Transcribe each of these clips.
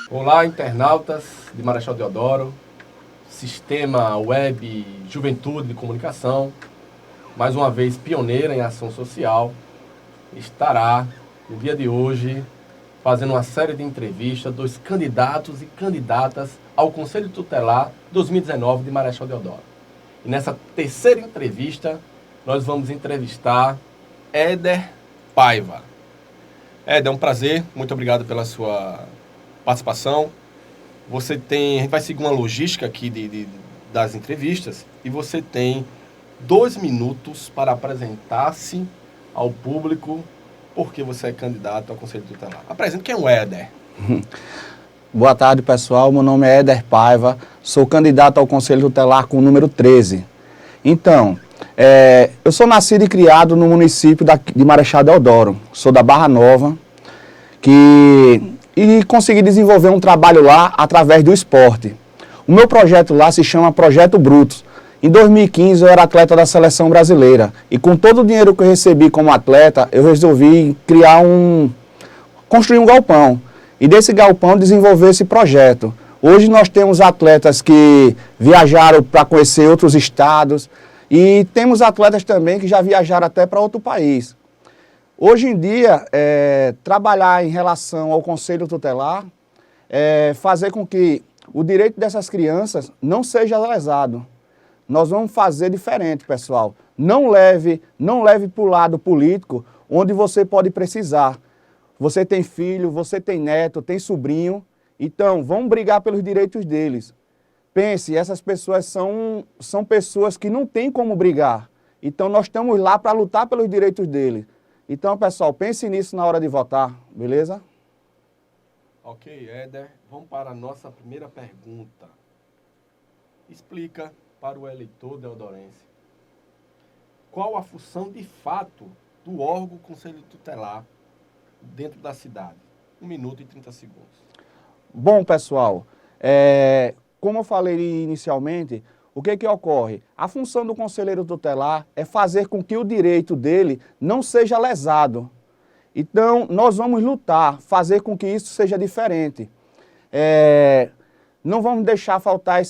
Olá, internautas de Marechal Deodoro, Sistema Web Juventude de Comunicação, mais uma vez pioneira em ação social, estará, no dia de hoje, fazendo uma série de entrevistas dos candidatos e candidatas ao Conselho Tutelar 2019 de Marechal Deodoro. E nessa terceira entrevista, nós vamos entrevistar Éder Paiva. Éder, é um prazer, muito obrigado pela sua participação. A gente vai seguir uma logística aqui das entrevistas e você tem 2 minutos para apresentar-se ao público porque você é candidato ao Conselho Tutelar. Apresente quem é o Éder. Boa tarde, pessoal. Meu nome é Éder Paiva, sou candidato ao Conselho Tutelar com o número 13. Então, eu sou nascido e criado no município de Marechal Deodoro, sou da Barra Nova, e consegui desenvolver um trabalho lá através do esporte. O meu projeto lá se chama Projeto Brutos. Em 2015 eu era atleta da seleção brasileira e com todo o dinheiro que eu recebi como atleta, eu resolvi construir um galpão e desse galpão desenvolver esse projeto. Hoje nós temos atletas que viajaram para conhecer outros estados e temos atletas também que já viajaram até para outro país. Hoje em dia, trabalhar em relação ao Conselho Tutelar, fazer com que o direito dessas crianças não seja lesado. Nós vamos fazer diferente, pessoal. Não leve para o lado político, onde você pode precisar. Você tem filho, você tem neto, tem sobrinho, então vamos brigar pelos direitos deles. Pense, essas pessoas são pessoas que não têm como brigar. Então nós estamos lá para lutar pelos direitos deles. Então, pessoal, pense nisso na hora de votar, beleza? Ok, Éder, vamos para a nossa primeira pergunta. Explica para o eleitor deodorense qual a função de fato do órgão Conselho Tutelar dentro da cidade. 1 minuto e 30 segundos. Bom, pessoal, como eu falei inicialmente, o que ocorre? A função do conselheiro tutelar é fazer com que o direito dele não seja lesado. Então, nós vamos lutar, fazer com que isso seja diferente. Não vamos deixar faltar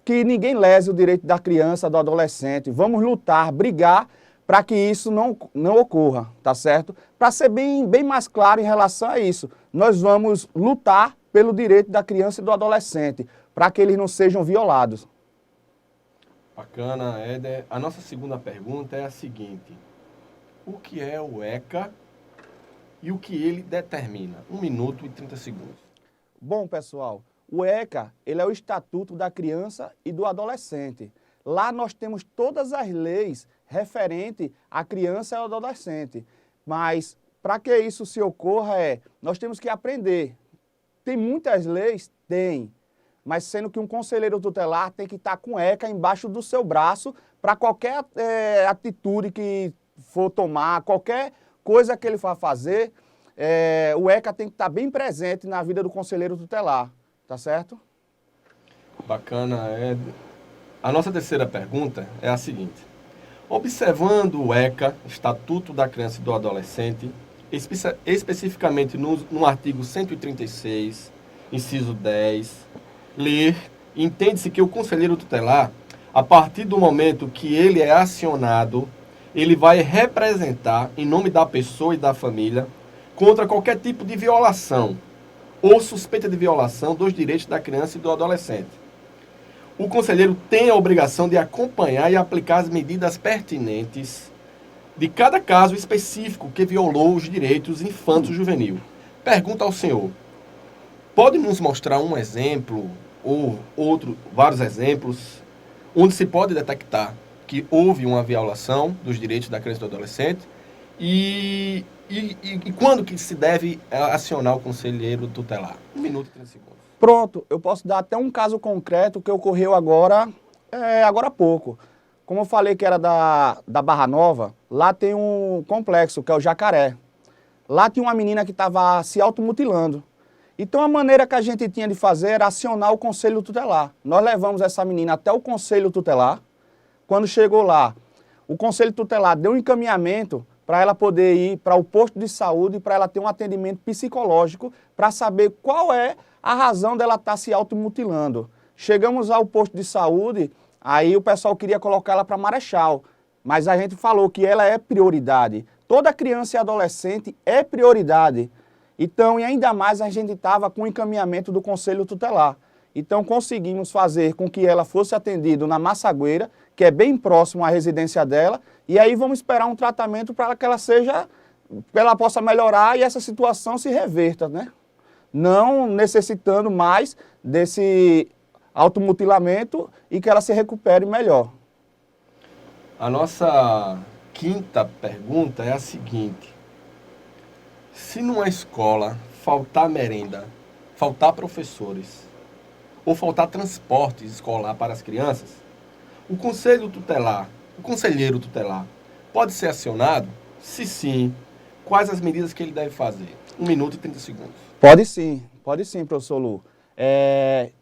que ninguém lese o direito da criança, do adolescente. Vamos lutar, brigar para que isso não ocorra, tá certo? Para ser bem mais claro em relação a isso, nós vamos lutar pelo direito da criança e do adolescente, para que eles não sejam violados. Bacana, Éder. A nossa segunda pergunta é a seguinte: o que é o ECA e o que ele determina? 1 minuto e 30 segundos. Bom, pessoal, o ECA, ele é o Estatuto da Criança e do Adolescente. Lá nós temos todas as leis referentes à criança e ao adolescente. Mas, para que isso se ocorra, nós temos que aprender. Tem muitas leis? Tem. Mas sendo que um conselheiro tutelar tem que estar com ECA embaixo do seu braço para qualquer atitude que for tomar, qualquer coisa que ele for fazer, o ECA tem que estar bem presente na vida do conselheiro tutelar, tá certo? Bacana, Éder. A nossa terceira pergunta é a seguinte: observando o ECA, Estatuto da Criança e do Adolescente, especificamente no artigo 136, inciso 10, entende-se que o conselheiro tutelar, a partir do momento que ele é acionado, ele vai representar, em nome da pessoa e da família, contra qualquer tipo de violação ou suspeita de violação dos direitos da criança e do adolescente. O conselheiro tem a obrigação de acompanhar e aplicar as medidas pertinentes de cada caso específico que violou os direitos infanto-juvenil. Pergunta ao senhor: pode nos mostrar um exemplo ou vários exemplos onde se pode detectar que houve uma violação dos direitos da criança e do adolescente e quando que se deve acionar o conselheiro tutelar? 1 minuto e 30 segundos. Pronto, eu posso dar até um caso concreto que ocorreu agora há pouco. Como eu falei que era da Barra Nova, lá tem um complexo, que é o Jacaré. Lá tinha uma menina que estava se automutilando. Então a maneira que a gente tinha de fazer era acionar o conselho tutelar. Nós levamos essa menina até o conselho tutelar. Quando chegou lá, o conselho tutelar deu um encaminhamento para ela poder ir para o posto de saúde, para ela ter um atendimento psicológico, para saber qual é a razão dela estar se automutilando. Chegamos ao posto de saúde, aí o pessoal queria colocar ela para Marechal, mas a gente falou que ela é prioridade. Toda criança e adolescente é prioridade. Então, e ainda mais a gente estava com o encaminhamento do conselho tutelar. Então, conseguimos fazer com que ela fosse atendida na Massagueira, que é bem próximo à residência dela, e aí vamos esperar um tratamento para que ela possa melhorar e essa situação se reverta, né? Não necessitando mais desse automutilamento e que ela se recupere melhor. A nossa quinta pergunta é a seguinte: se numa escola faltar merenda, faltar professores ou faltar transporte escolar para as crianças, o conselheiro tutelar pode ser acionado? Se sim, quais as medidas que ele deve fazer? 1 minuto e 30 segundos. Pode sim, professor Lu.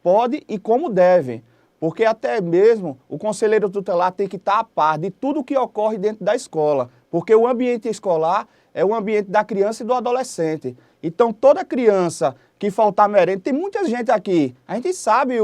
Pode e como deve, porque até mesmo o conselheiro tutelar tem que estar a par de tudo o que ocorre dentro da escola, porque o ambiente escolar é o ambiente da criança e do adolescente. Então, toda criança que faltar merenda, tem muita gente aqui, a gente sabe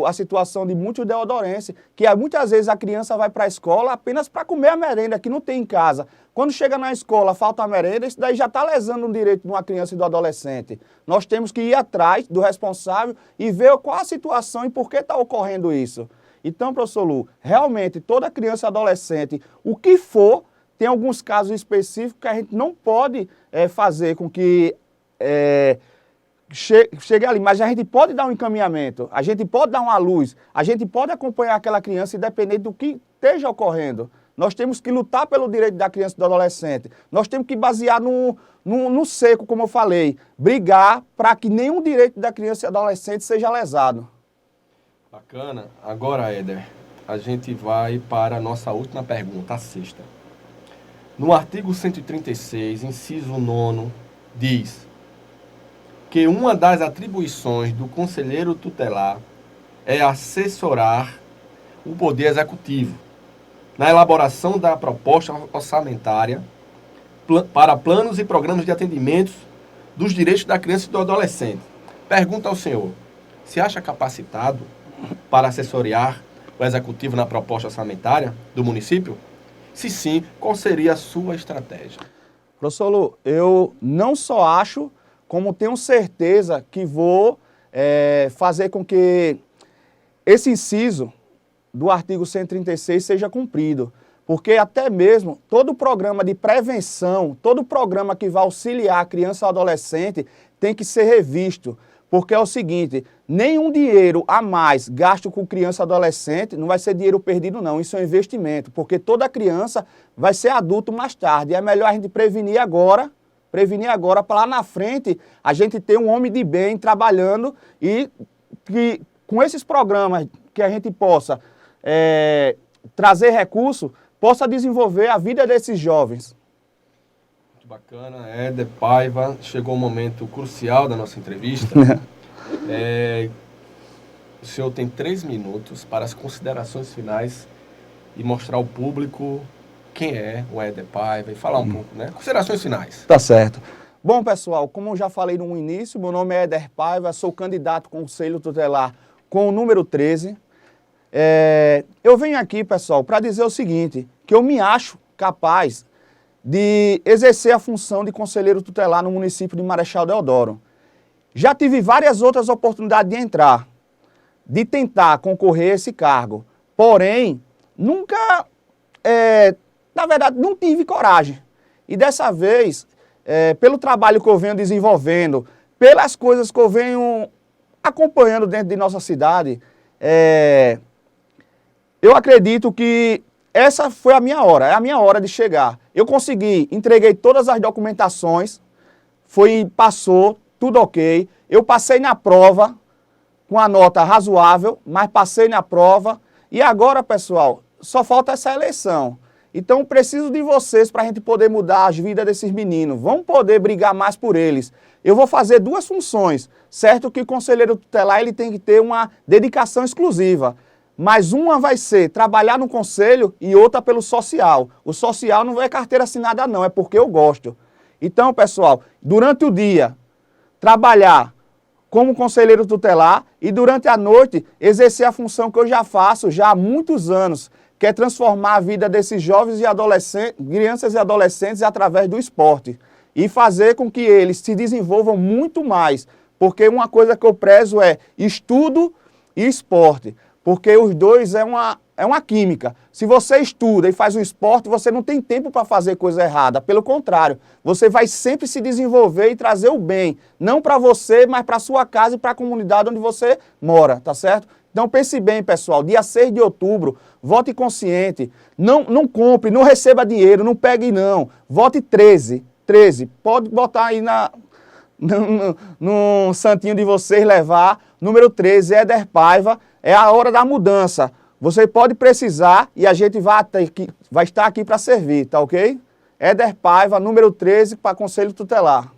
a situação de muitos deodorenses, que muitas vezes a criança vai para a escola apenas para comer a merenda, que não tem em casa. Quando chega na escola, falta a merenda, isso daí já está lesando o direito de uma criança e do adolescente. Nós temos que ir atrás do responsável e ver qual a situação e por que está ocorrendo isso. Então, professor Lu, realmente toda criança e adolescente, o que for, tem alguns casos específicos que a gente não pode fazer com que chegue ali, mas a gente pode dar um encaminhamento, a gente pode dar uma luz, a gente pode acompanhar aquela criança independente do que esteja ocorrendo. Nós temos que lutar pelo direito da criança e do adolescente. Nós temos que basear no seco, como eu falei, brigar para que nenhum direito da criança e adolescente seja lesado. Bacana. Agora, Éder, a gente vai para a nossa última pergunta, a sexta. No artigo 136, inciso 9, diz que uma das atribuições do conselheiro tutelar é assessorar o Poder Executivo na elaboração da proposta orçamentária para planos e programas de atendimentos dos direitos da criança e do adolescente. Pergunta ao senhor, se acha capacitado para assessorar o Executivo na proposta orçamentária do município? Se sim, qual seria a sua estratégia? Professor Lu, eu não só acho, como tenho certeza que vou fazer com que esse inciso do artigo 136 seja cumprido. Porque até mesmo todo programa de prevenção, todo programa que vai auxiliar a criança ou adolescente tem que ser revisto. Porque é o seguinte, nenhum dinheiro a mais gasto com criança ou adolescente não vai ser dinheiro perdido não, isso é um investimento. Porque toda criança vai ser adulto mais tarde. É melhor a gente prevenir agora para lá na frente a gente ter um homem de bem trabalhando e que com esses programas que a gente possa trazer recursos, possa desenvolver a vida desses jovens. Muito bacana, Éder Paiva. Chegou o momento crucial da nossa entrevista. O senhor tem 3 minutos para as considerações finais e mostrar ao público quem é o Éder Paiva e falar um pouco, né? Considerações finais. Tá certo. Bom, pessoal, como eu já falei no início, meu nome é Éder Paiva, sou candidato ao Conselho Tutelar com o número 13. Eu venho aqui, pessoal, para dizer o seguinte, que eu me acho capaz de exercer a função de conselheiro tutelar no município de Marechal Deodoro. Já tive várias outras oportunidades de entrar, de tentar concorrer a esse cargo, porém, nunca, na verdade, não tive coragem. E dessa vez, pelo trabalho que eu venho desenvolvendo, pelas coisas que eu venho acompanhando dentro de nossa cidade, eu acredito que essa foi a minha hora, é a minha hora de chegar. Eu consegui, entreguei todas as documentações, passou, tudo ok. Eu passei na prova com a nota razoável, mas passei na prova. E agora, pessoal, só falta essa eleição. Então, preciso de vocês para a gente poder mudar as vidas desses meninos. Vamos poder brigar mais por eles. Eu vou fazer duas funções. Certo que o conselheiro tutelar ele tem que ter uma dedicação exclusiva. Mas uma vai ser trabalhar no conselho e outra pelo social. O social não é carteira assinada não, é porque eu gosto. Então, pessoal, durante o dia, trabalhar como conselheiro tutelar e durante a noite exercer a função que eu já faço já há muitos anos, que é transformar a vida desses jovens e adolescentes, crianças e adolescentes através do esporte e fazer com que eles se desenvolvam muito mais, porque uma coisa que eu prezo é estudo e esporte, porque os dois é uma química. Se você estuda e faz um esporte, você não tem tempo para fazer coisa errada. Pelo contrário, você vai sempre se desenvolver e trazer o bem. Não para você, mas para a sua casa e para a comunidade onde você mora, tá certo? Então pense bem, pessoal. Dia 6 de outubro, vote consciente. Não compre, não receba dinheiro, não pegue não. Vote 13. 13. Pode botar aí no santinho de vocês levar. Número 13, Éder Paiva. É a hora da mudança. Você pode precisar e a gente vai estar aqui para servir, tá ok? Éder Paiva, número 13, para Conselho Tutelar.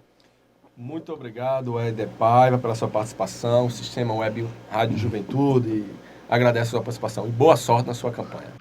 Muito obrigado, Éder Paiva, pela sua participação. O Sistema Web Rádio Juventude agradece a sua participação e boa sorte na sua campanha.